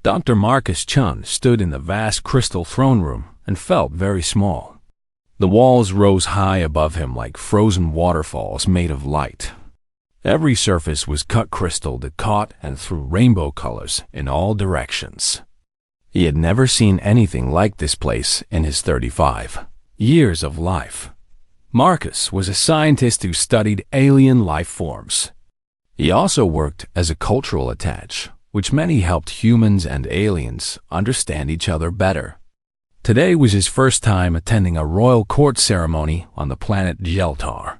Dr. Marcus Chun stood in the vast crystal throne room and felt very small. The walls rose high above him like frozen waterfalls made of light. Every surface was cut crystal that caught and threw rainbow colors in all directions. He had never seen anything like this place in his 35 years of life. Marcus was a scientist who studied alien life forms. He also worked as a cultural attaché, which meant he helped humans and aliens understand each other better. Today was his first time attending a royal court ceremony on the planet Geltar.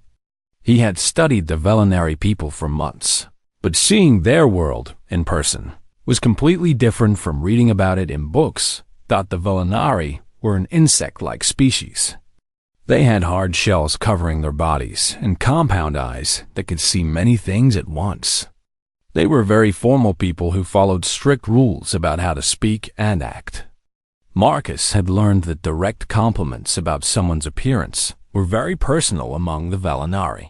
He had studied the Velinari people for months, but seeing their world in person was completely different from reading about it in books. The Velinari were an insect-like species. They had hard shells covering their bodies and compound eyes that could see many things at once. They were very formal people who followed strict rules about how to speak and act. Marcus had learned that direct compliments about someone's appearance were very personal among the Velinari.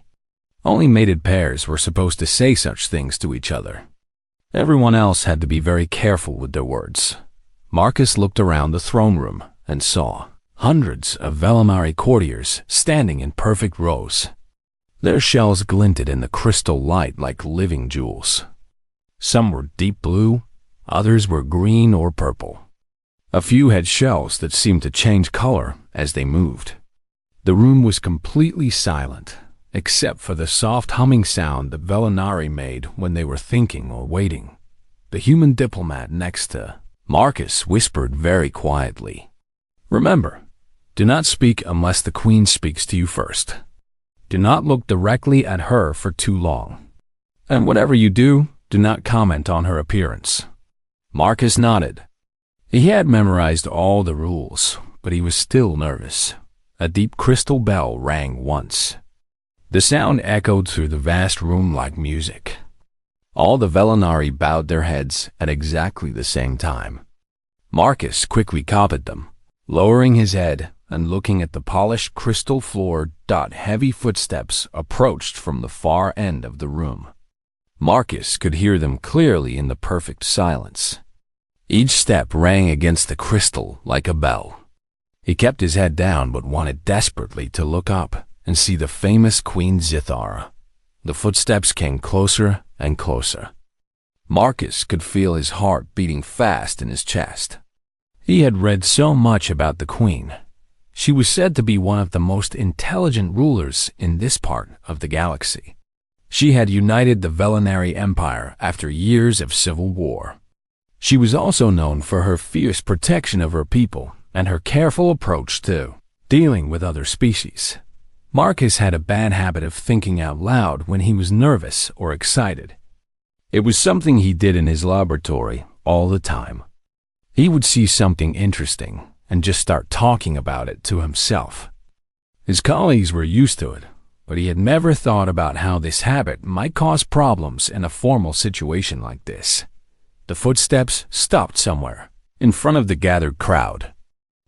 Only mated pairs were supposed to say such things to each other. Everyone else had to be very careful with their words. Marcus looked around the throne room and saw hundreds of Velinari courtiers standing in perfect rows. Their shells glinted in the crystal light like living jewels. Some were deep blue, others were green or purple. A few had shells that seemed to change color as they moved. The room was completely silent, except for the soft humming sound that Velinari made when they were thinking or waiting. The human diplomat next to Marcus whispered very quietly, "Remember, do not speak unless the queen speaks to you first. Do not look directly at her for too long. And whatever you do, do not comment on her appearance." Marcus nodded. He had memorized all the rules, but he was still nervous. A deep crystal bell rang once. The sound echoed through the vast room like music. All the Velinari bowed their heads at exactly the same time. Marcus quickly copied them, lowering his head and looking at the polished crystal floor. Heavy footsteps approached from the far end of the room. Marcus could hear them clearly in the perfect silence. Each step rang against the crystal like a bell. He kept his head down but wanted desperately to look up and see the famous Queen Zithara. The footsteps came closer and closer. Marcus could feel his heart beating fast in his chest. He had read so much about the Queen. She was said to be one of the most intelligent rulers in this part of the galaxy. She had united the Velinari Empire after years of civil war. She was also known for her fierce protection of her people and her careful approach to dealing with other species. Marcus had a bad habit of thinking out loud when he was nervous or excited. It was something he did in his laboratory all the time. He would see something interesting and just start talking about it to himself. His colleagues were used to it, but he had never thought about how this habit might cause problems in a formal situation like this. The footsteps stopped somewhere, in front of the gathered crowd.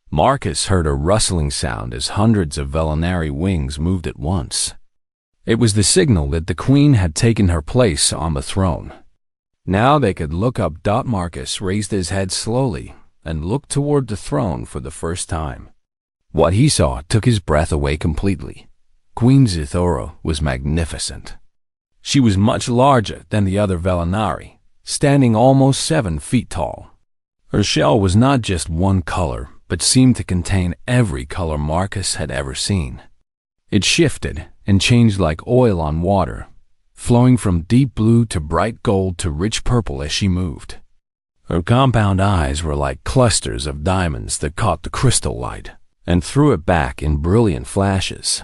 Marcus heard a rustling sound as hundreds of Velinari wings moved at once. It was the signal that the queen had taken her place on the throne. Now they could look up. Marcus raised his head slowly and looked toward the throne for the first time. What he saw took his breath away completely. Queen Zithara was magnificent. She was much larger than the other Velinari, standing almost 7 feet tall. Her shell was not just one color, but seemed to contain every color Marcus had ever seen. It shifted and changed like oil on water, flowing from deep blue to bright gold to rich purple as she moved. Her compound eyes were like clusters of diamonds that caught the crystal light and threw it back in brilliant flashes.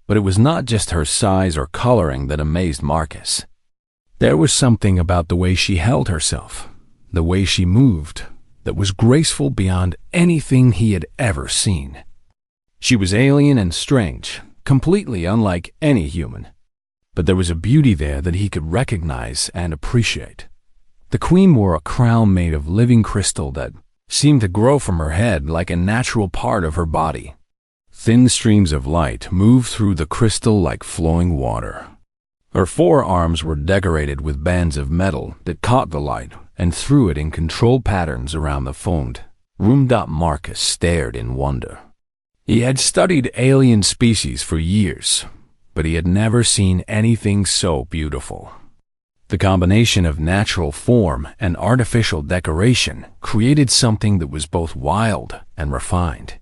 But it was not just her size or coloring that amazed Marcus. There was something about the way she held herself, the way she moved, that was graceful beyond anything he had ever seen. She was alien and strange, completely unlike any human. But there was a beauty there that he could recognize and appreciate. The queen wore a crown made of living crystal that seemed to grow from her head like a natural part of her body. Thin streams of light moved through the crystal like flowing water. Her forearms were decorated with bands of metal that caught the light and threw it in controlled patterns around the phoned room. Marcus stared in wonder. He had studied alien species for years, but he had never seen anything so beautiful. The combination of natural form and artificial decoration created something that was both wild and refined.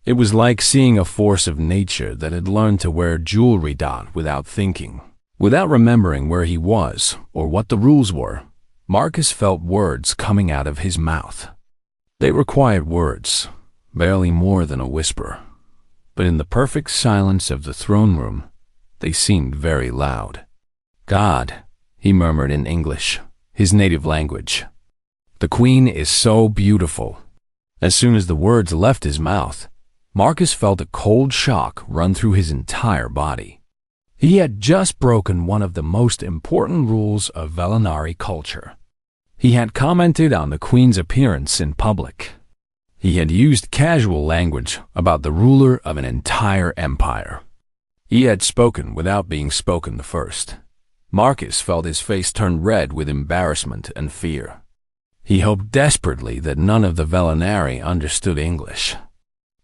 It was like seeing a force of nature that had learned to wear jewelry without thinking. Without remembering where he was or what the rules were, Marcus felt words coming out of his mouth. They were quiet words, barely more than a whisper, but in the perfect silence of the throne room, they seemed very loud. "God," he murmured in English, his native language. "The Queen is so beautiful." As soon as the words left his mouth, Marcus felt a cold shock run through his entire body. He had just broken one of the most important rules of Velinari culture. He had commented on the Queen's appearance in public. He had used casual language about the ruler of an entire empire. He had spoken without being spoken first. Marcus felt his face turn red with embarrassment and fear. He hoped desperately that none of the Velinari understood English.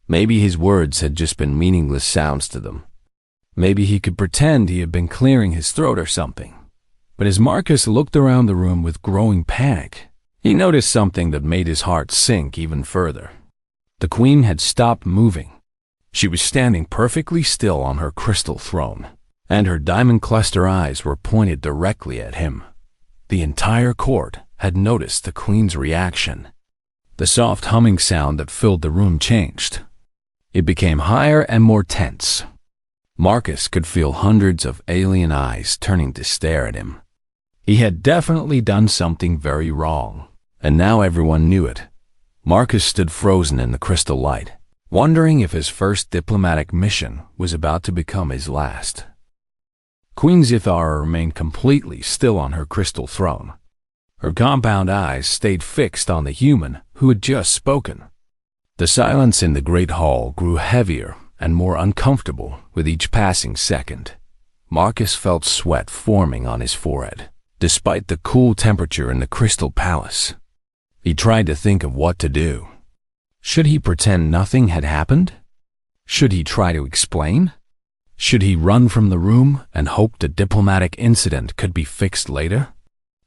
Maybe his words had just been meaningless sounds to them. Maybe he could pretend he had been clearing his throat or something. But as Marcus looked around the room with growing panic, he noticed something that made his heart sink even further. The Queen had stopped moving. She was standing perfectly still on her crystal throne, and her diamond cluster eyes were pointed directly at him. The entire court had noticed the Queen's reaction. The soft humming sound that filled the room changed. It became higher and more tense. Marcus could feel hundreds of alien eyes turning to stare at him. He had definitely done something very wrong, and now everyone knew it. Marcus stood frozen in the crystal light, wondering if his first diplomatic mission was about to become his last. Queen Zithara remained completely still on her crystal throne. Her compound eyes stayed fixed on the human who had just spoken. The silence in the great hall grew heavier and more uncomfortable with each passing second. Marcus felt sweat forming on his forehead, despite the cool temperature in the crystal palace. He tried to think of what to do. Should he pretend nothing had happened? Should he try to explain? Should he run from the room and hope the diplomatic incident could be fixed later?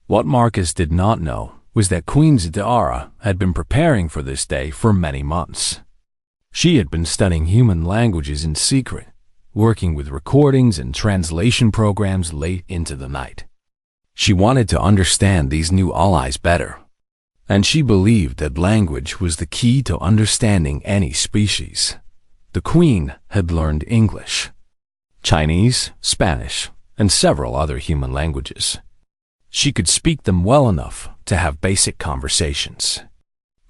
What Marcus did not know was that Queen Zithara had been preparing for this day for many months. She had been studying human languages in secret, working with recordings and translation programs late into the night. She wanted to understand these new allies better, and she believed that language was the key to understanding any species. The Queen had learned English, Chinese, Spanish, and several other human languages. She could speak them well enough to have basic conversations.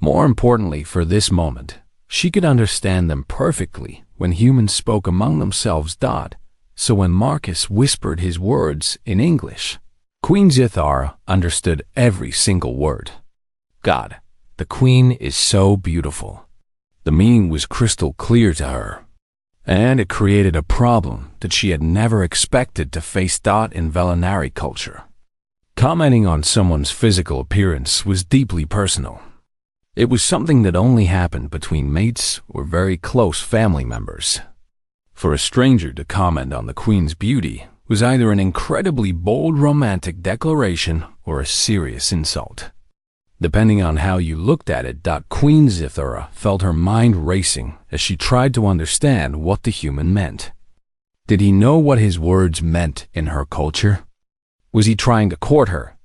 More importantly for this moment, she could understand them perfectly when humans spoke among themselves. So when Marcus whispered his words in English, Queen Zithara understood every single word. "God, the Queen is so beautiful." The meaning was crystal clear to her, and it created a problem that she had never expected to face. In Velinari culture, commenting on someone's physical appearance was deeply personal. It was something that only happened between mates or very close family members. For a stranger to comment on the Queen's beauty was either an incredibly bold romantic declaration or a serious insult. Depending on how you looked at it, Queen Zithara felt her mind racing as she tried to understand what the human meant. Did he know what his words meant in her culture? Was he trying to court her?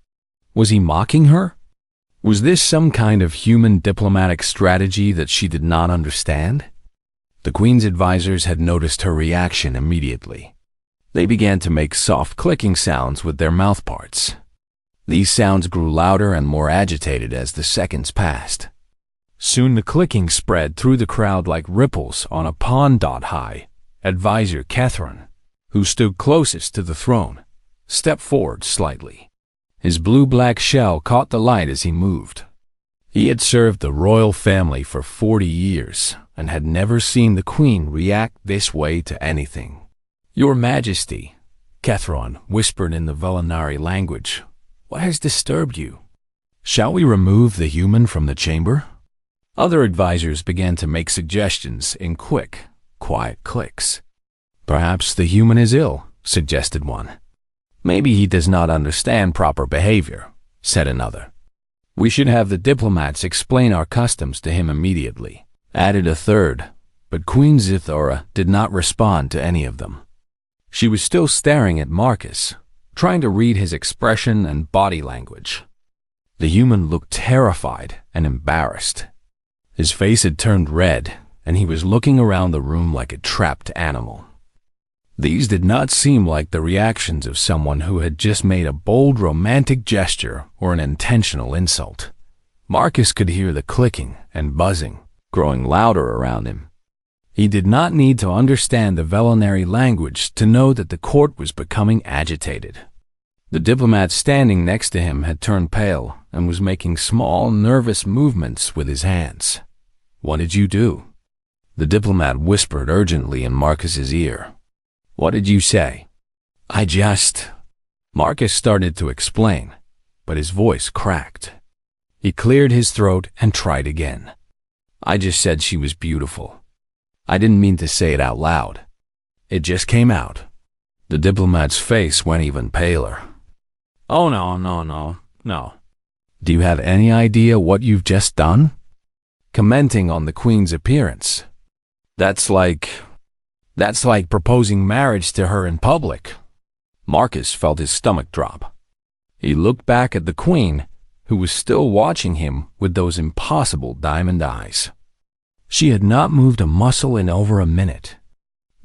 Was he mocking her? Was this some kind of human diplomatic strategy that she did not understand? The Queen's advisors had noticed her reaction immediately. They began to make soft clicking sounds with their mouthparts. These sounds grew louder and more agitated as the seconds passed. Soon the clicking spread through the crowd like ripples on a pond. High Advisor Catherine, who stood closest to the throne, stepped forward slightly. His blue-black shell caught the light as he moved. He had served the royal family for 40 years and had never seen the Queen react this way to anything. "Your Majesty," Catherine whispered in the Velinari language, "what has disturbed you?" Shall we remove the human from the chamber? Other advisors began to make suggestions in quick, quiet clicks. Perhaps the human is ill, suggested one. Maybe he does not understand proper behavior, said another. We should have the diplomats explain our customs to him immediately, added a third, but Queen Zithora did not respond to any of them. She was still staring at Marcus, trying to read his expression and body language. The human looked terrified and embarrassed. His face had turned red, and he was looking around the room like a trapped animal. These did not seem like the reactions of someone who had just made a bold romantic gesture or an intentional insult. Marcus could hear the clicking and buzzing growing louder around him. He did not need to understand the Velinary language to know that the court was becoming agitated. The diplomat standing next to him had turned pale and was making small, nervous movements with his hands. What did you do? The diplomat whispered urgently in Marcus's ear. What did you say? Marcus started to explain, but his voice cracked. He cleared his throat and tried again. I just said she was beautiful. I didn't mean to say it out loud. It just came out. The diplomat's face went even paler. Oh, no. Do you have any idea what you've just done? Commenting on the Queen's appearance. That's like proposing marriage to her in public. Marcus felt his stomach drop. He looked back at the Queen, who was still watching him with those impossible diamond eyes. She had not moved a muscle in over a minute.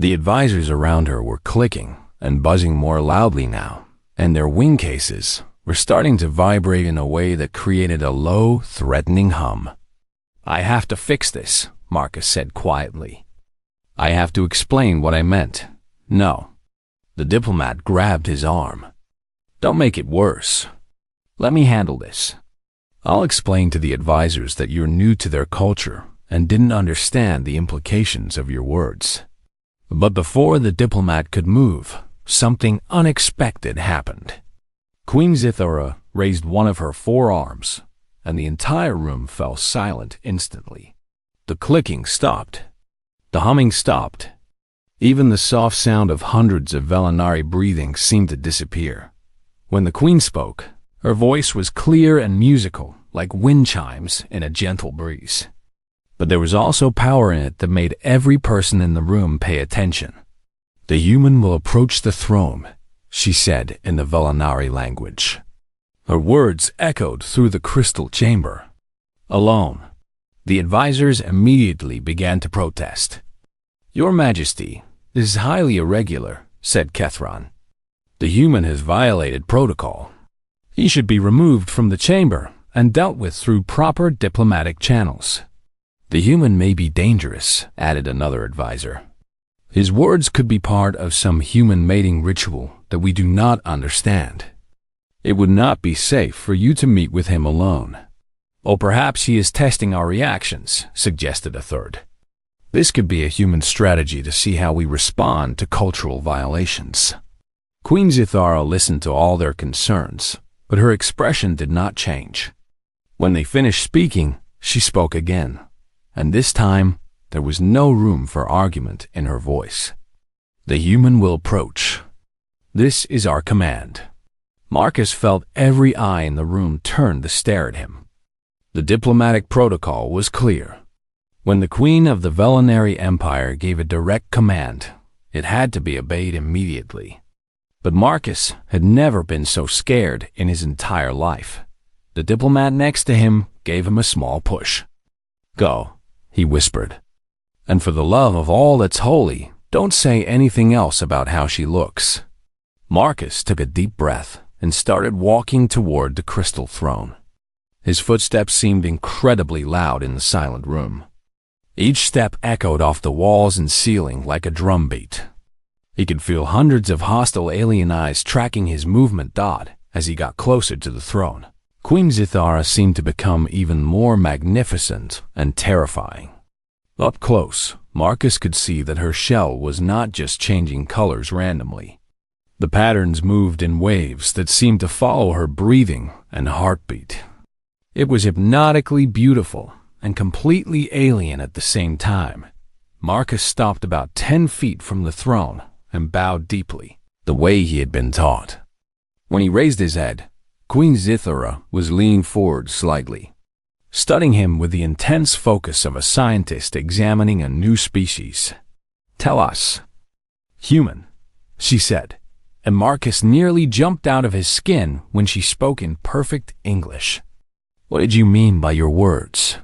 The advisors around her were clicking and buzzing more loudly now, and their wing cases were starting to vibrate in a way that created a low, threatening hum. I have to fix this, Marcus said quietly. I have to explain what I meant. No. The diplomat grabbed his arm. Don't make it worse. Let me handle this. I'll explain to the advisors that you're new to their culture and didn't understand the implications of your words. But before the diplomat could move, something unexpected happened. Queen Zithora raised one of her forearms, and the entire room fell silent instantly. The clicking stopped. The humming stopped. Even the soft sound of hundreds of Velinari breathing seemed to disappear. When the Queen spoke, her voice was clear and musical, like wind chimes in a gentle breeze. But there was also power in it that made every person in the room pay attention. The human will approach the throne, she said in the Velinari language. Her words echoed through the crystal chamber. Alone. The advisors immediately began to protest. Your Majesty, this is highly irregular, said Kethron. The human has violated protocol. He should be removed from the chamber and dealt with through proper diplomatic channels. The human may be dangerous, added another advisor. His words could be part of some human mating ritual that we do not understand. It would not be safe for you to meet with him alone. Or perhaps he is testing our reactions, suggested a third. This could be a human strategy to see how we respond to cultural violations. Queen Zithara listened to all their concerns, but her expression did not change. When they finished speaking, she spoke again, and this time there was no room for argument in her voice. The human will approach. This is our command. Marcus felt every eye in the room turn to stare at him. The diplomatic protocol was clear. When the Queen of the Velinari Empire gave a direct command, it had to be obeyed immediately. But Marcus had never been so scared in his entire life. The diplomat next to him gave him a small push. Go, he whispered. And for the love of all that's holy, don't say anything else about how she looks. Marcus took a deep breath and started walking toward the crystal throne. His footsteps seemed incredibly loud in the silent room. Each step echoed off the walls and ceiling like a drumbeat. He could feel hundreds of hostile alien eyes tracking his movement as he got closer to the throne. Queen Zithara seemed to become even more magnificent and terrifying. Up close, Marcus could see that her shell was not just changing colors randomly. The patterns moved in waves that seemed to follow her breathing and heartbeat. It was hypnotically beautiful and completely alien at the same time. Marcus stopped about 10 feet from the throne and bowed deeply, the way he had been taught. When he raised his head, Queen Zithara was leaning forward slightly, studying him with the intense focus of a scientist examining a new species. "Tell us." "Human," she said, and Marcus nearly jumped out of his skin when she spoke in perfect English. "What did you mean by your words?"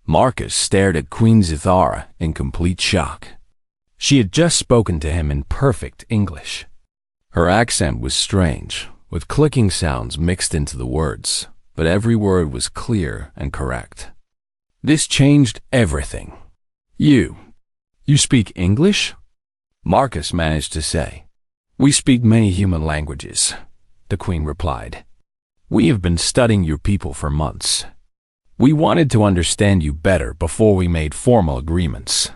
Marcus stared at Queen Zithara in complete shock. She had just spoken to him in perfect English. Her accent was strange, with clicking sounds mixed into the words, but every word was clear and correct. This changed everything. You speak English?" Marcus managed to say. "We speak many human languages," the Queen replied. "We have been studying your people for months. We wanted to understand you better before we made formal agreements.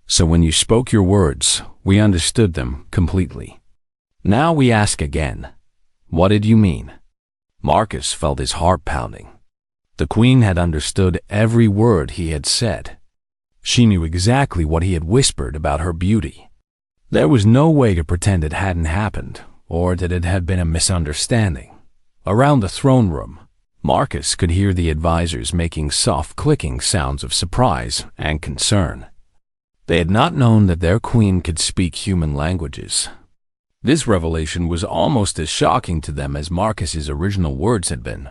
So when you spoke your words, we understood them completely. Now we ask again, what did you mean?" Marcus felt his heart pounding. The Queen had understood every word he had said. She knew exactly what he had whispered about her beauty. There was no way to pretend it hadn't happened, or that it had been a misunderstanding. Around the throne room, Marcus could hear the advisors making soft clicking sounds of surprise and concern. They had not known that their queen could speak human languages. This revelation was almost as shocking to them as Marcus's original words had been.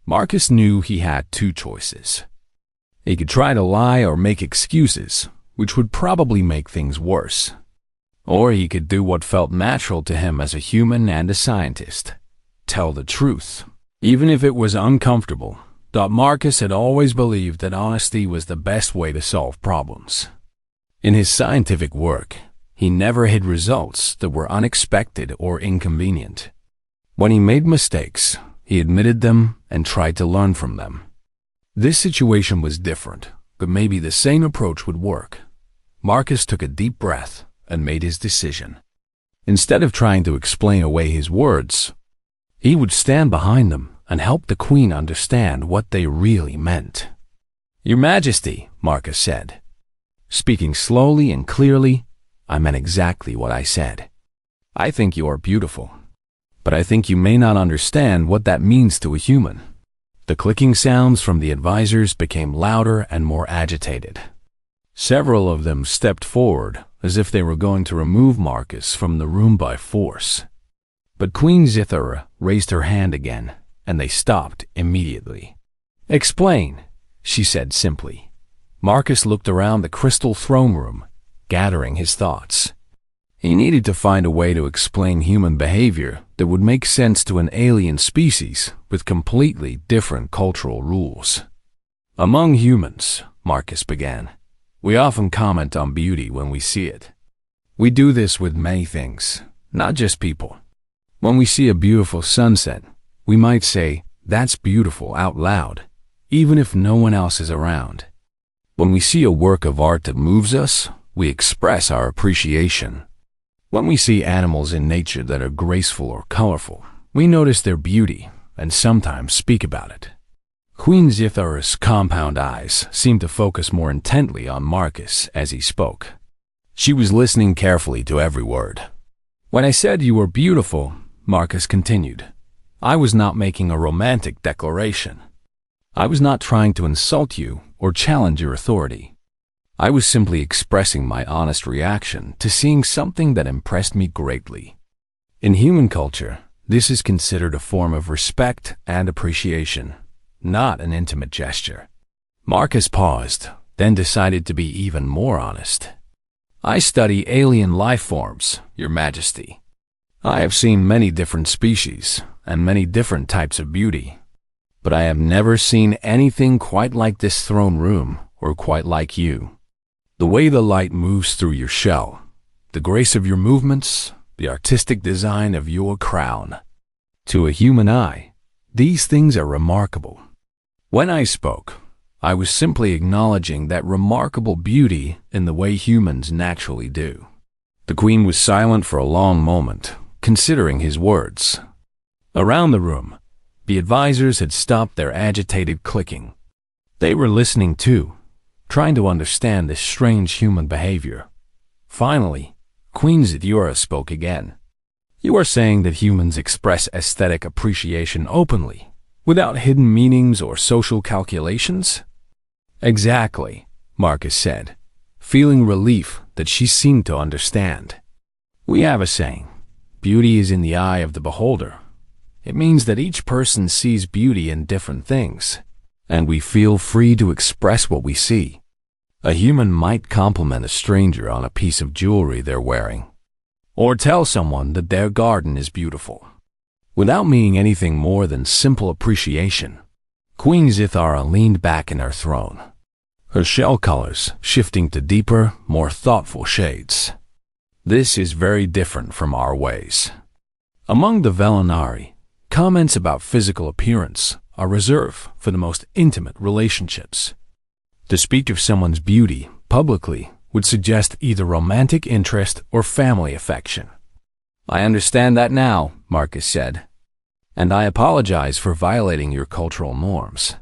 Marcus knew he had two choices. He could try to lie or make excuses, which would probably make things worse. Or he could do what felt natural to him as a human and a scientist. Tell the truth. Even if it was uncomfortable, Marcus had always believed that honesty was the best way to solve problems. In his scientific work, he never hid results that were unexpected or inconvenient. When he made mistakes, he admitted them and tried to learn from them. This situation was different, but maybe the same approach would work. Marcus took a deep breath and made his decision. Instead of trying to explain away his words, he would stand behind them and help the Queen understand what they really meant. "Your Majesty," Marcus said. Speaking slowly and clearly, I meant exactly what I said. "I think you are beautiful, but I think you may not understand what that means to a human." The clicking sounds from the advisors became louder and more agitated. Several of them stepped forward as if they were going to remove Marcus from the room by force. But Queen Zithara raised her hand again, and they stopped immediately. "Explain," she said simply. Marcus looked around the crystal throne room, gathering his thoughts. He needed to find a way to explain human behavior that would make sense to an alien species with completely different cultural rules. "Among humans," Marcus began, "we often comment on beauty when we see it. We do this with many things, not just people. When we see a beautiful sunset, we might say, 'That's beautiful' out loud, even if no one else is around. When we see a work of art that moves us, we express our appreciation. When we see animals in nature that are graceful or colorful, we notice their beauty and sometimes speak about it." Queen Zithara's compound eyes seemed to focus more intently on Marcus as he spoke. She was listening carefully to every word. "When I said you were beautiful," Marcus continued, "I was not making a romantic declaration. I was not trying to insult you or challenge your authority. I was simply expressing my honest reaction to seeing something that impressed me greatly. In human culture, this is considered a form of respect and appreciation, not an intimate gesture." Marcus paused, then decided to be even more honest. "I study alien life forms, Your Majesty. I have seen many different species and many different types of beauty, but I have never seen anything quite like this throne room or quite like you. The way the light moves through your shell, the grace of your movements, the artistic design of your crown. To a human eye, these things are remarkable. When I spoke, I was simply acknowledging that remarkable beauty in the way humans naturally do." The Queen was silent for a long moment, considering his words. Around the room, The advisors had stopped their agitated clicking. They were listening too, trying to understand this strange human behavior. Finally, Queen Zithura spoke again. "You are saying that humans express aesthetic appreciation openly, without hidden meanings or social calculations?" "Exactly," Marcus said, feeling relief that she seemed to understand. "We have a saying, beauty is in the eye of the beholder. It means that each person sees beauty in different things, and we feel free to express what we see. A human might compliment a stranger on a piece of jewelry they're wearing, or tell someone that their garden is beautiful, without meaning anything more than simple appreciation." Queen Zithara leaned back in her throne, her shell colors shifting to deeper, more thoughtful shades. "This is very different from our ways. Among the Velinari, comments about physical appearance are reserved for the most intimate relationships. To speak of someone's beauty publicly would suggest either romantic interest or family affection." "I understand that now," Marcus said, "and I apologize for violating your cultural norms.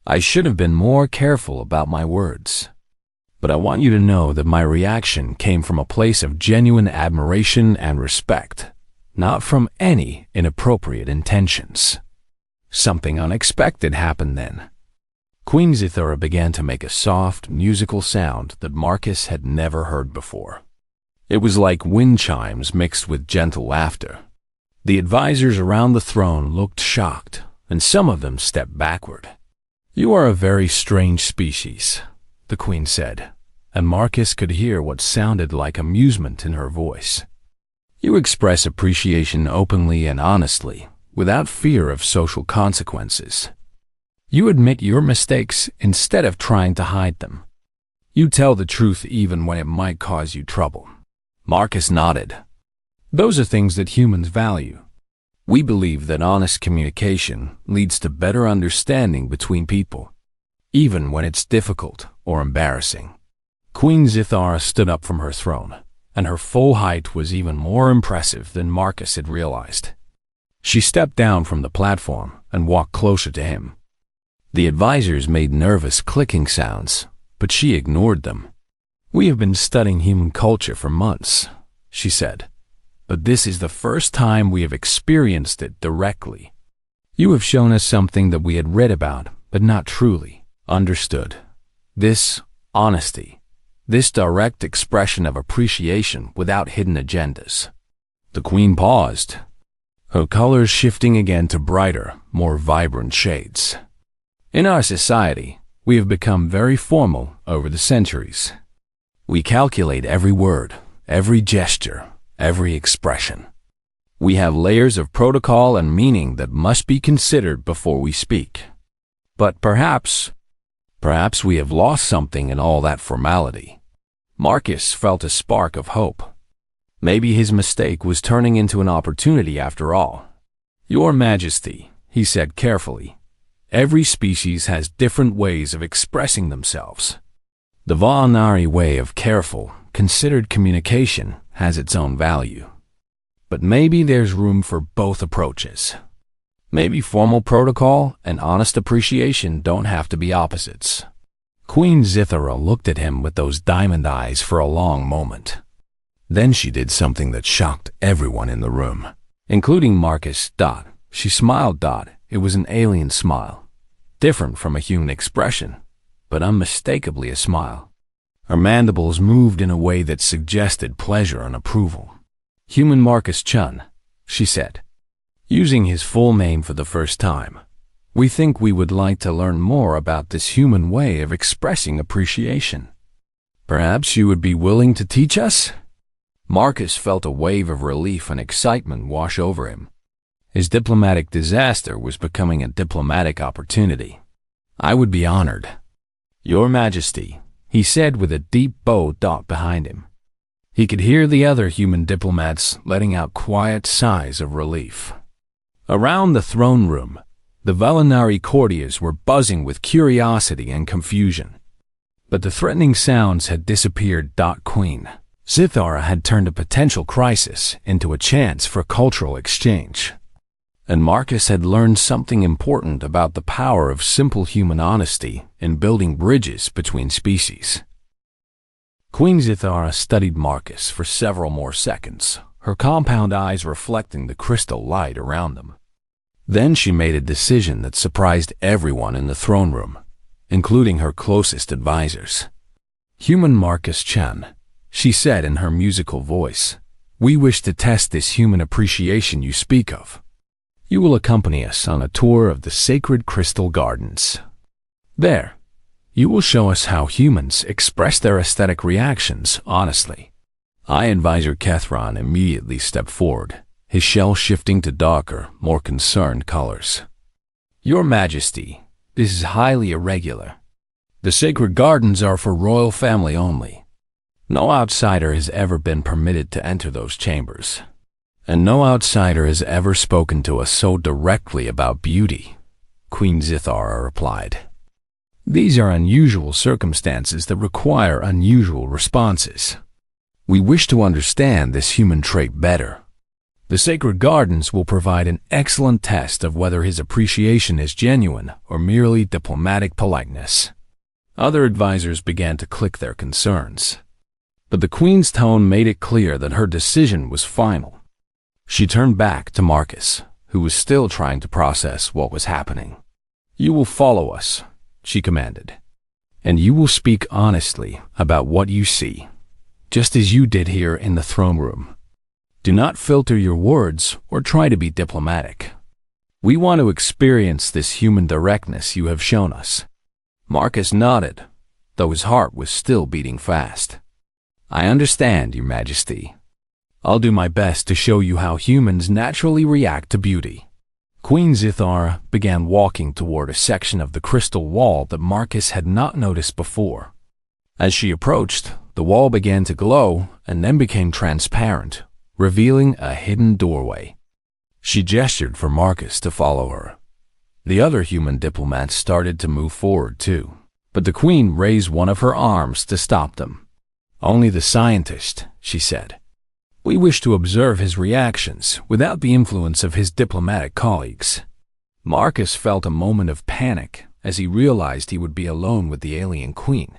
I should have been more careful about my words. But I want you to know that my reaction came from a place of genuine admiration and respect, not from any inappropriate intentions." Something unexpected happened then. Queen Zithura began to make a soft, musical sound that Marcus had never heard before. It was like wind chimes mixed with gentle laughter. The advisors around the throne looked shocked, and some of them stepped backward. "You are a very strange species," the Queen said, and Marcus could hear what sounded like amusement in her voice. "You express appreciation openly and honestly, without fear of social consequences. You admit your mistakes instead of trying to hide them. You tell the truth even when it might cause you trouble." Marcus nodded. "Those are things that humans value. We believe that honest communication leads to better understanding between people, even when it's difficult or embarrassing." Queen Zithara stood up from her throne, and her full height was even more impressive than Marcus had realized. She stepped down from the platform and walked closer to him. The advisors made nervous clicking sounds, but she ignored them. "We have been studying human culture for months," she said, "but this is the first time we have experienced it directly. You have shown us something that we had read about, but not truly understood. This honesty, this direct expression of appreciation without hidden agendas." The Queen paused, her colors shifting again to brighter, more vibrant shades. "In our society, we have become very formal over the centuries. We calculate every word, every gesture, every expression. We have layers of protocol and meaning that must be considered before we speak. But perhaps we have lost something in all that formality." Marcus felt a spark of hope. Maybe his mistake was turning into an opportunity after all. "Your Majesty," he said carefully, "every species has different ways of expressing themselves. The Velinari way of careful, considered communication has its own value. But maybe there's room for both approaches. Maybe formal protocol and honest appreciation don't have to be opposites." Queen Zithara looked at him with those diamond eyes for a long moment. Then she did something that shocked everyone in the room, including Marcus. She smiled. It was an alien smile, different from a human expression, but unmistakably a smile. Her mandibles moved in a way that suggested pleasure and approval. "Human Marcus Chun," she said, using his full name for the first time. "We think we would like to learn more about this human way of expressing appreciation. Perhaps you would be willing to teach us?" Marcus felt a wave of relief and excitement wash over him. His diplomatic disaster was becoming a diplomatic opportunity. "I would be honored, Your Majesty," he said with a deep bow behind him. He could hear the other human diplomats letting out quiet sighs of relief. Around the throne room, the Velinari courtiers were buzzing with curiosity and confusion. But the threatening sounds had disappeared. Queen Zithara had turned a potential crisis into a chance for cultural exchange. And Marcus had learned something important about the power of simple human honesty in building bridges between species. Queen Zithara studied Marcus for several more seconds, her compound eyes reflecting the crystal light around them. Then she made a decision that surprised everyone in the throne room, including her closest advisors. "Human Marcus Chen," she said in her musical voice, "we wish to test this human appreciation you speak of. You will accompany us on a tour of the sacred crystal gardens. There, you will show us how humans express their aesthetic reactions honestly." Advisor Kethron immediately stepped forward, his shell shifting to darker, more concerned colors. "Your Majesty, this is highly irregular. The sacred gardens are for royal family only. No outsider has ever been permitted to enter those chambers. And no outsider has ever spoken to us so directly about beauty," Queen Zithara replied. "These are unusual circumstances that require unusual responses. We wish to understand this human trait better. The sacred gardens will provide an excellent test of whether his appreciation is genuine or merely diplomatic politeness." Other advisors began to click their concerns. But the Queen's tone made it clear that her decision was final. She turned back to Marcus, who was still trying to process what was happening. "You will follow us," she commanded, "and you will speak honestly about what you see, just as you did here in the throne room. Do not filter your words or try to be diplomatic. We want to experience this human directness you have shown us." Marcus nodded, though his heart was still beating fast. "I understand, Your Majesty. I'll do my best to show you how humans naturally react to beauty." Queen Zithara began walking toward a section of the crystal wall that Marcus had not noticed before. As she approached, the wall began to glow and then became transparent, revealing a hidden doorway. She gestured for Marcus to follow her. The other human diplomats started to move forward too, but the Queen raised one of her arms to stop them. "Only the scientist," she said. "We wish to observe his reactions without the influence of his diplomatic colleagues." Marcus felt a moment of panic as he realized he would be alone with the alien queen,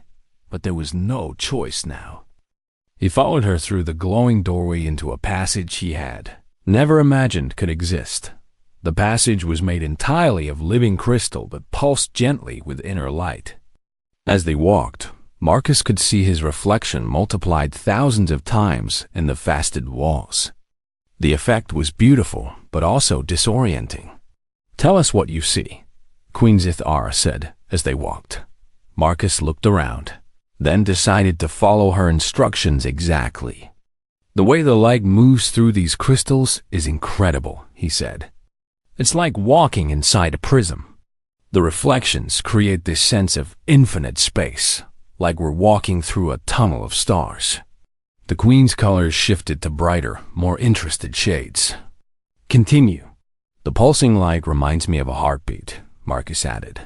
but there was no choice now. He followed her through the glowing doorway into a passage he had never imagined could exist. The passage was made entirely of living crystal that pulsed gently with inner light. As they walked, Marcus could see his reflection multiplied thousands of times in the faceted walls. The effect was beautiful, but also disorienting. "Tell us what you see," Queen Zithara said as they walked. Marcus looked around, then decided to follow her instructions exactly. "The way the light moves through these crystals is incredible," he said. "It's like walking inside a prism. The reflections create this sense of infinite space, like we're walking through a tunnel of stars." The Queen's colors shifted to brighter, more interested shades. "Continue. The pulsing light reminds me of a heartbeat," Marcus added.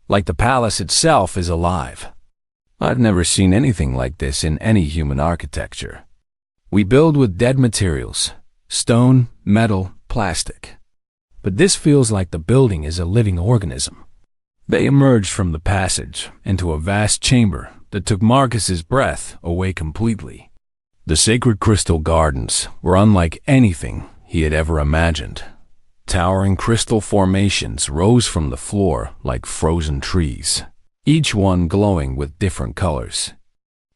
"Like the palace itself is alive. I've never seen anything like this in any human architecture. We build with dead materials, stone, metal, plastic. But this feels like the building is a living organism." They emerged from the passage into a vast chamber that took Marcus's breath away completely. The sacred crystal gardens were unlike anything he had ever imagined. Towering crystal formations rose from the floor like frozen trees, each one glowing with different colors.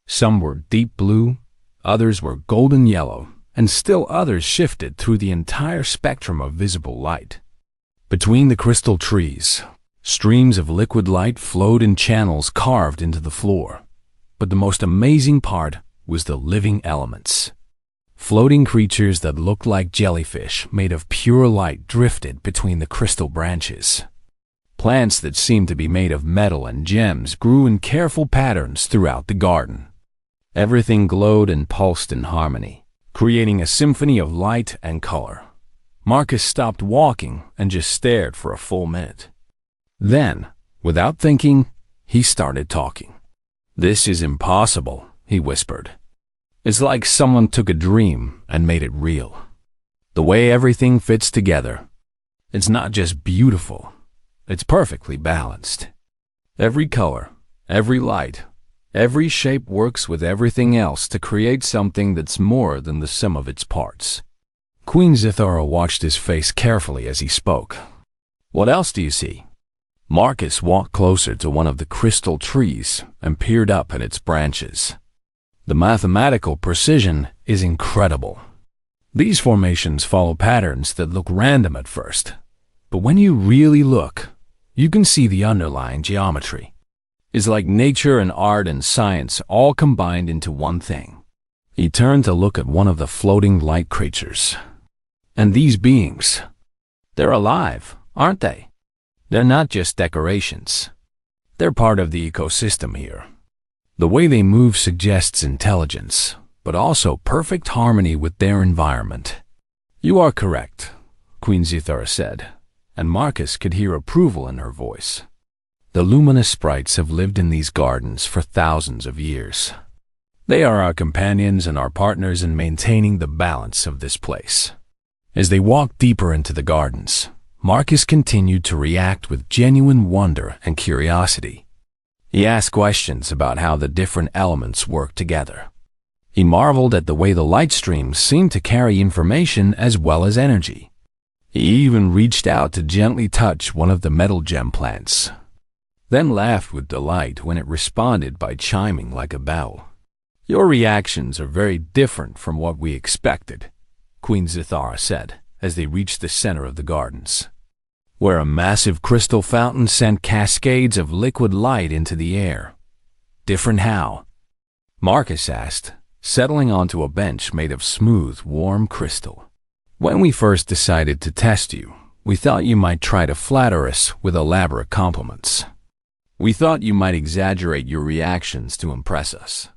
Some were deep blue, others were golden yellow, and still others shifted through the entire spectrum of visible light. Between the crystal trees, streams of liquid light flowed in channels carved into the floor. But the most amazing part was the living elements. Floating creatures that looked like jellyfish made of pure light drifted between the crystal branches. Plants that seemed to be made of metal and gems grew in careful patterns throughout the garden. Everything glowed and pulsed in harmony, creating a symphony of light and color. Marcus stopped walking and just stared for a full minute. Then, without thinking, he started talking. "This is impossible," he whispered. "It's like someone took a dream and made it real. The way everything fits together. It's not just beautiful, it's perfectly balanced. Every color, every light, every shape works with everything else to create something that's more than the sum of its parts. Queen Zithara watched his face carefully as he spoke. What else do you see? Marcus walked closer to one of the crystal trees and peered up at its branches. The mathematical precision is incredible. These formations follow patterns that look random at first, but when you really look, you can see the underlying geometry. It's like nature and art and science all combined into one thing. He turned to look at one of the floating light creatures. And these beings, they're alive, aren't they? They're not just decorations. They're part of the ecosystem here. The way they move suggests intelligence, but also perfect harmony with their environment. You are correct, Queen Zithara said, and Marcus could hear approval in her voice. The luminous sprites have lived in these gardens for thousands of years. They are our companions and our partners in maintaining the balance of this place. As they walked deeper into the gardens, Marcus continued to react with genuine wonder and curiosity. He asked questions about how the different elements work together. He marveled at the way the light streams seemed to carry information as well as energy. He even reached out to gently touch one of the metal gem plants, then laughed with delight when it responded by chiming like a bell. Your reactions are very different from what we expected, Queen Zithara said as they reached the center of the gardens, where a massive crystal fountain sent cascades of liquid light into the air. Different how? Marcus asked, settling onto a bench made of smooth, warm crystal. When we first decided to test you, we thought you might try to flatter us with elaborate compliments. We thought you might exaggerate your reactions to impress us.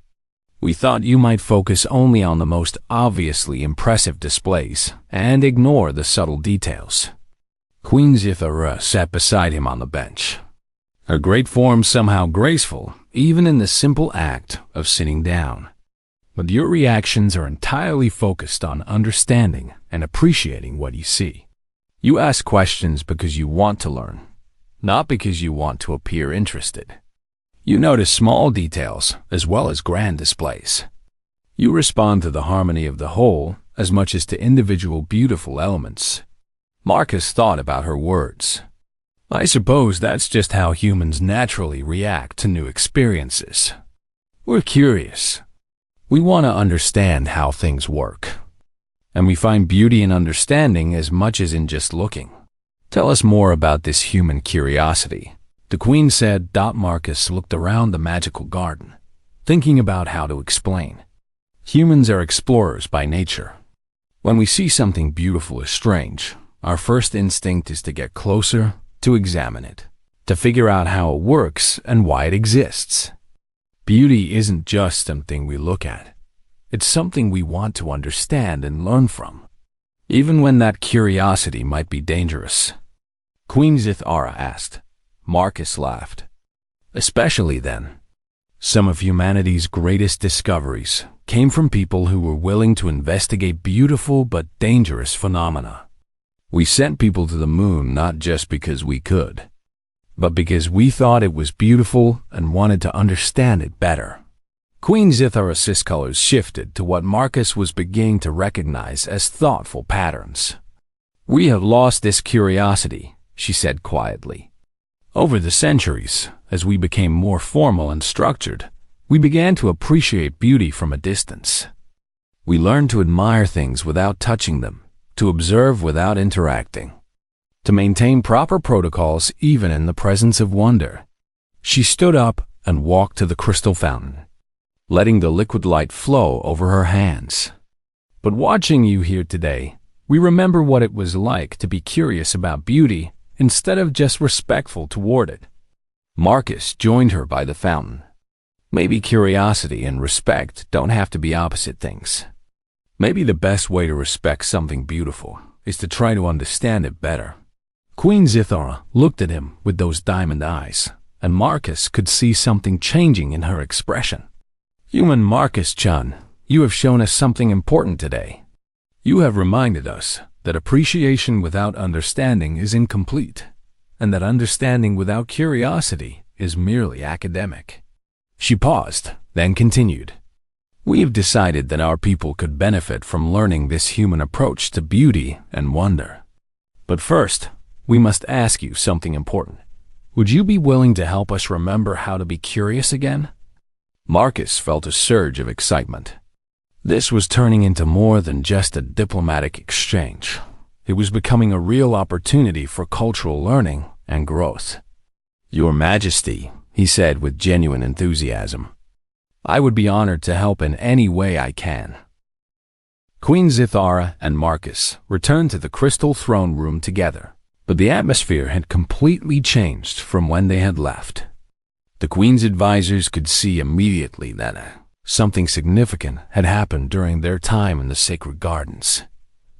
We thought you might focus only on the most obviously impressive displays and ignore the subtle details. Queen Zithara sat beside him on the bench, her great form somehow graceful even in the simple act of sitting down. But your reactions are entirely focused on understanding and appreciating what you see. You ask questions because you want to learn, not because you want to appear interested. You notice small details as well as grand displays. You respond to the harmony of the whole as much as to individual beautiful elements. Marcus thought about her words. I suppose that's just how humans naturally react to new experiences. We're curious. We want to understand how things work. And we find beauty in understanding as much as in just looking. Tell us more about this human curiosity, the queen said. Marcus looked around the magical garden, thinking about how to explain. Humans are explorers by nature. When we see something beautiful or strange, our first instinct is to get closer, to examine it, to figure out how it works and why it exists. Beauty isn't just something we look at. It's something we want to understand and learn from, even when that curiosity might be dangerous. Queen Zithara asked. Marcus laughed. Especially then. Some of humanity's greatest discoveries came from people who were willing to investigate beautiful but dangerous phenomena. We sent people to the moon not just because we could, but because we thought it was beautiful and wanted to understand it better. Queen Zithara's colors shifted to what Marcus was beginning to recognize as thoughtful patterns. We have lost this curiosity, she said quietly. Over the centuries, as we became more formal and structured, we began to appreciate beauty from a distance. We learned to admire things without touching them, to observe without interacting, to maintain proper protocols even in the presence of wonder. She stood up and walked to the crystal fountain, letting the liquid light flow over her hands. But watching you here today, we remember what it was like to be curious about beauty instead of just respectful toward it. Marcus joined her by the fountain. Maybe curiosity and respect don't have to be opposite things. Maybe the best way to respect something beautiful is to try to understand it better. Queen Zithara looked at him with those diamond eyes, and Marcus could see something changing in her expression. Human Marcus-chan, you have shown us something important today. You have reminded us that appreciation without understanding is incomplete, and that understanding without curiosity is merely academic. She paused, then continued. We have decided that our people could benefit from learning this human approach to beauty and wonder. But first, we must ask you something important. Would you be willing to help us remember how to be curious again? Marcus felt a surge of excitement. This was turning into more than just a diplomatic exchange. It was becoming a real opportunity for cultural learning and growth. Your Majesty, he said with genuine enthusiasm, I would be honored to help in any way I can. Queen Zithara and Marcus returned to the crystal throne room together, but the atmosphere had completely changed from when they had left. The Queen's advisors could see immediately that something significant had happened during their time in the sacred gardens.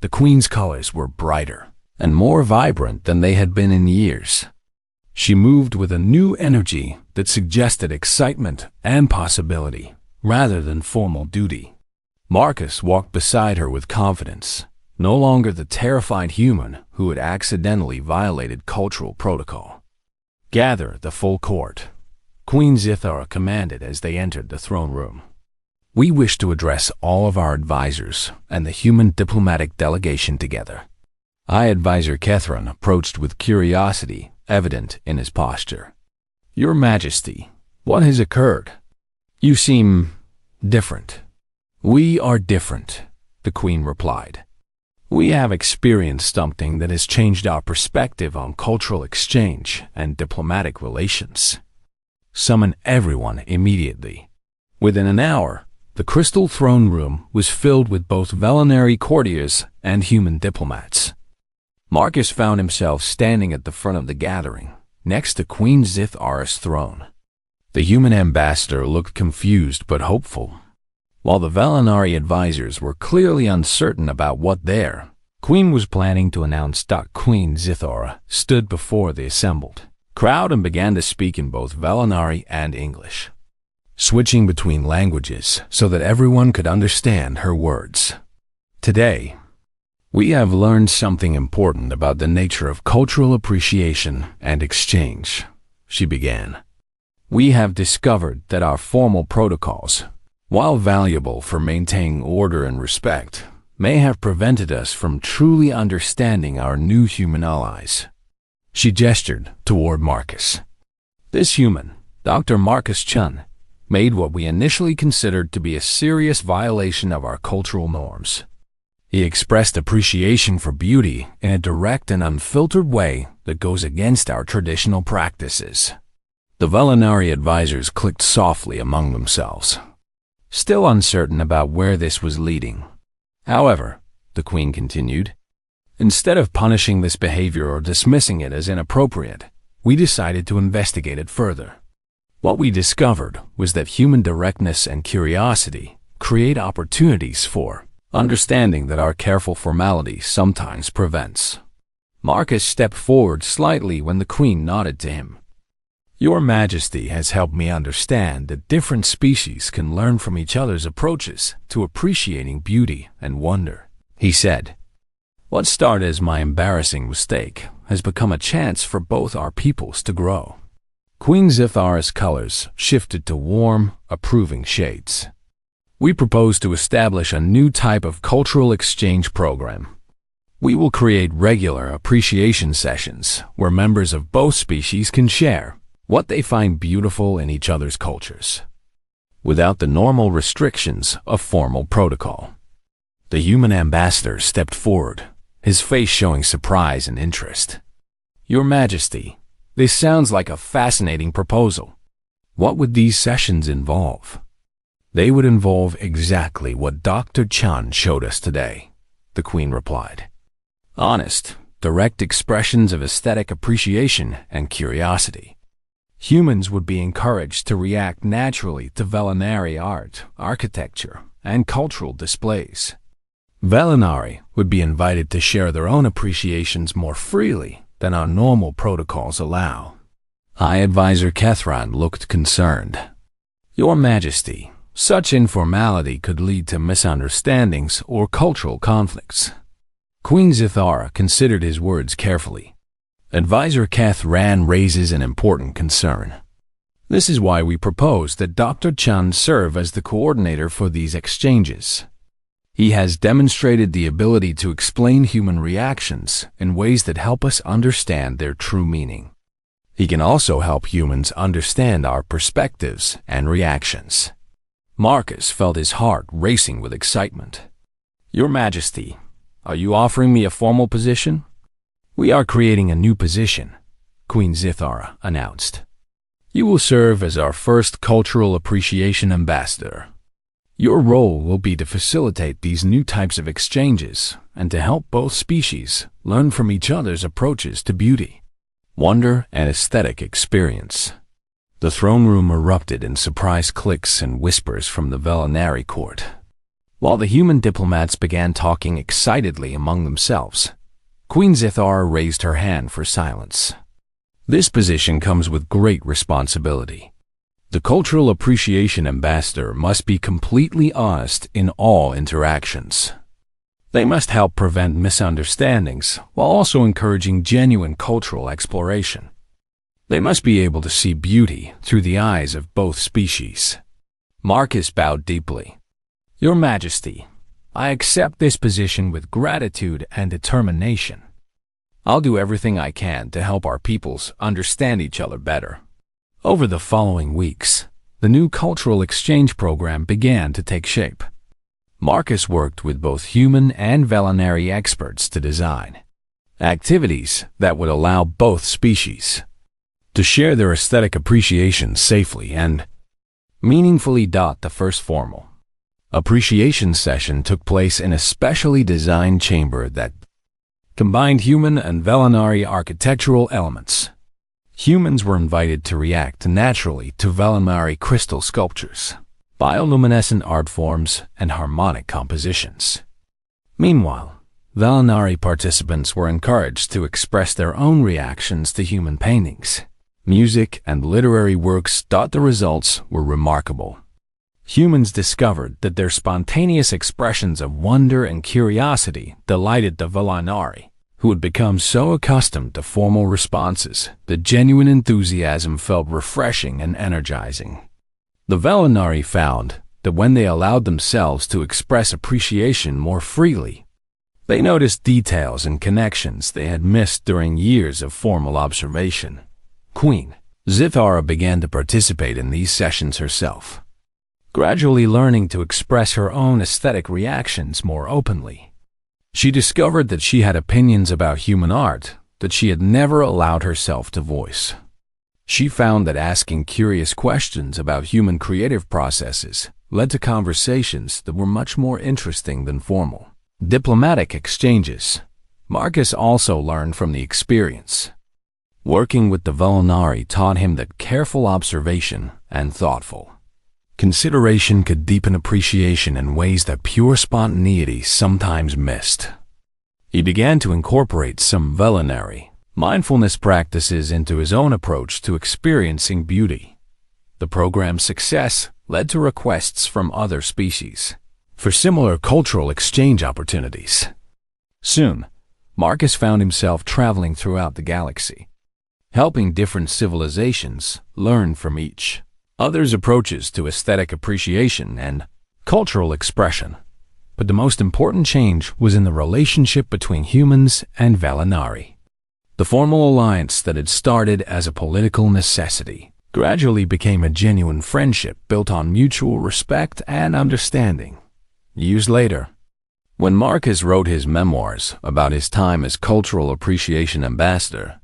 The Queen's colors were brighter and more vibrant than they had been in years. She moved with a new energy that suggested excitement and possibility, rather than formal duty. Marcus walked beside her with confidence, no longer the terrified human who had accidentally violated cultural protocol. Gather the full court, Queen Zithara commanded as they entered the throne room. We wish to address all of our advisors and the human diplomatic delegation together. High Advisor Kethron approached with curiosity evident in his posture. Your Majesty, what has occurred? You seem different. We are different, the Queen replied. We have experienced something that has changed our perspective on cultural exchange and diplomatic relations. Summon everyone immediately. Within an hour, the crystal throne room was filled with both Velinari courtiers and human diplomats. Marcus found himself standing at the front of the gathering, next to Queen Zithara's throne. The human ambassador looked confused but hopeful. While the Velinari advisors were clearly uncertain about what their Queen was planning to announce, Queen Zithara stood before the assembled crowd and began to speak in both Velinari and English, switching between languages so that everyone could understand her words. Today, we have learned something important about the nature of cultural appreciation and exchange, she began. We have discovered that our formal protocols, while valuable for maintaining order and respect, may have prevented us from truly understanding our new human allies. She gestured toward Marcus. This human, Dr. Marcus Chun, made what we initially considered to be a serious violation of our cultural norms. He expressed appreciation for beauty in a direct and unfiltered way that goes against our traditional practices. The Velinari advisors clicked softly among themselves, still uncertain about where this was leading. However, the Queen continued, instead of punishing this behavior or dismissing it as inappropriate, we decided to investigate it further. What we discovered was that human directness and curiosity create opportunities for understanding that our careful formality sometimes prevents. Marcus stepped forward slightly when the Queen nodded to him. Your Majesty has helped me understand that different species can learn from each other's approaches to appreciating beauty and wonder, he said. What started as my embarrassing mistake has become a chance for both our peoples to grow. Queen Zithara's colors shifted to warm, approving shades. We propose to establish a new type of cultural exchange program. We will create regular appreciation sessions where members of both species can share what they find beautiful in each other's cultures, without the normal restrictions of formal protocol. The human ambassador stepped forward, his face showing surprise and interest. Your Majesty, this sounds like a fascinating proposal. What would these sessions involve? They would involve exactly what Dr. Chan showed us today, the Queen replied. Honest, direct expressions of aesthetic appreciation and curiosity. Humans would be encouraged to react naturally to Velinari art, architecture, and cultural displays. Velinari would be invited to share their own appreciations more freely than our normal protocols allow. High Advisor Kethron looked concerned. Your Majesty, such informality could lead to misunderstandings or cultural conflicts. Queen Zithara considered his words carefully. Advisor Kathran raises an important concern. This is why we propose that Dr. Chan serve as the coordinator for these exchanges. He has demonstrated the ability to explain human reactions in ways that help us understand their true meaning. He can also help humans understand our perspectives and reactions. Marcus felt his heart racing with excitement. Your Majesty, are you offering me a formal position? We are creating a new position, Queen Zithara announced. You will serve as our first Cultural Appreciation Ambassador. Your role will be to facilitate these new types of exchanges and to help both species learn from each other's approaches to beauty, wonder, and aesthetic experience. The throne room erupted in surprised clicks and whispers from the Velinari court. While the human diplomats began talking excitedly among themselves, Queen Zithara raised her hand for silence. This position comes with great responsibility. The Cultural Appreciation Ambassador must be completely honest in all interactions. They must help prevent misunderstandings while also encouraging genuine cultural exploration. They must be able to see beauty through the eyes of both species. Marcus bowed deeply. Your Majesty, I accept this position with gratitude and determination. I'll do everything I can to help our peoples understand each other better. Over the following weeks, the new cultural exchange program began to take shape. Marcus worked with both human and Velinari experts to design activities that would allow both species to share their aesthetic appreciation safely and meaningfully. The first formal appreciation session took place in a specially designed chamber that combined human and Velinari architectural elements. Humans were invited to react naturally to Velinari crystal sculptures, bioluminescent art forms, and harmonic compositions. Meanwhile, Velinari participants were encouraged to express their own reactions to human paintings, music, and literary works. The results were remarkable. Humans discovered that their spontaneous expressions of wonder and curiosity delighted the Velinari, who had become so accustomed to formal responses that genuine enthusiasm felt refreshing and energizing. The Velinari found that when they allowed themselves to express appreciation more freely, they noticed details and connections they had missed during years of formal observation. Queen Zithara began to participate in these sessions herself, gradually learning to express her own aesthetic reactions more openly. She discovered that she had opinions about human art that she had never allowed herself to voice. She found that asking curious questions about human creative processes led to conversations that were much more interesting than formal diplomatic exchanges. Marcus also learned from the experience. Working with the Velinari taught him that careful observation and thoughtful consideration could deepen appreciation in ways that pure spontaneity sometimes missed. He began to incorporate some Velinari mindfulness practices into his own approach to experiencing beauty. The program's success led to requests from other species for similar cultural exchange opportunities. Soon, Marcus found himself traveling throughout the galaxy, helping different civilizations learn from each other's approaches to aesthetic appreciation and cultural expression. But the most important change was in the relationship between humans and Velinari. The formal alliance that had started as a political necessity gradually became a genuine friendship built on mutual respect and understanding. Years later, when Marcus wrote his memoirs about his time as Cultural Appreciation Ambassador,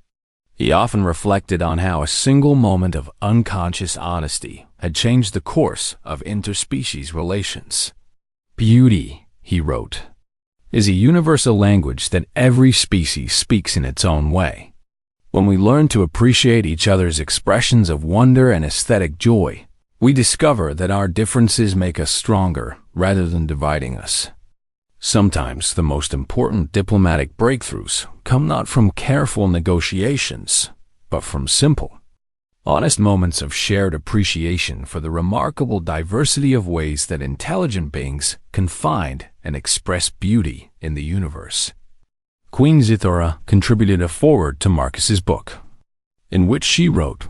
he often reflected on how a single moment of unconscious honesty had changed the course of interspecies relations. Beauty, he wrote, is a universal language that every species speaks in its own way. When we learn to appreciate each other's expressions of wonder and aesthetic joy, we discover that our differences make us stronger rather than dividing us. Sometimes the most important diplomatic breakthroughs come not from careful negotiations, but from simple, honest moments of shared appreciation for the remarkable diversity of ways that intelligent beings can find and express beauty in the universe. Queen Zithora contributed a foreword to Marcus's book, in which she wrote,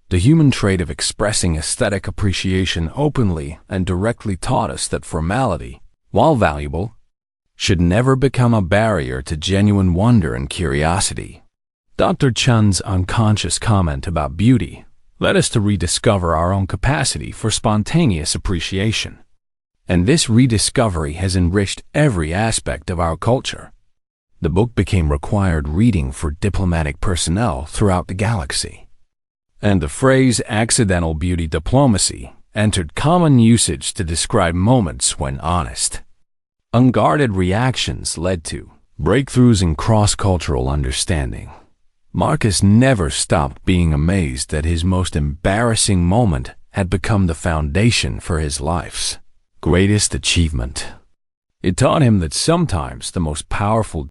"The human trait of expressing aesthetic appreciation openly and directly taught us that formality, while valuable, should never become a barrier to genuine wonder and curiosity." Dr. Chun's unconscious comment about beauty led us to rediscover our own capacity for spontaneous appreciation. And this rediscovery has enriched every aspect of our culture. The book became required reading for diplomatic personnel throughout the galaxy. And the phrase accidental beauty diplomacy entered common usage to describe moments when honest, unguarded reactions led to breakthroughs in cross-cultural understanding. Marcus never stopped being amazed that his most embarrassing moment had become the foundation for his life's greatest achievement. It taught him that sometimes the most powerful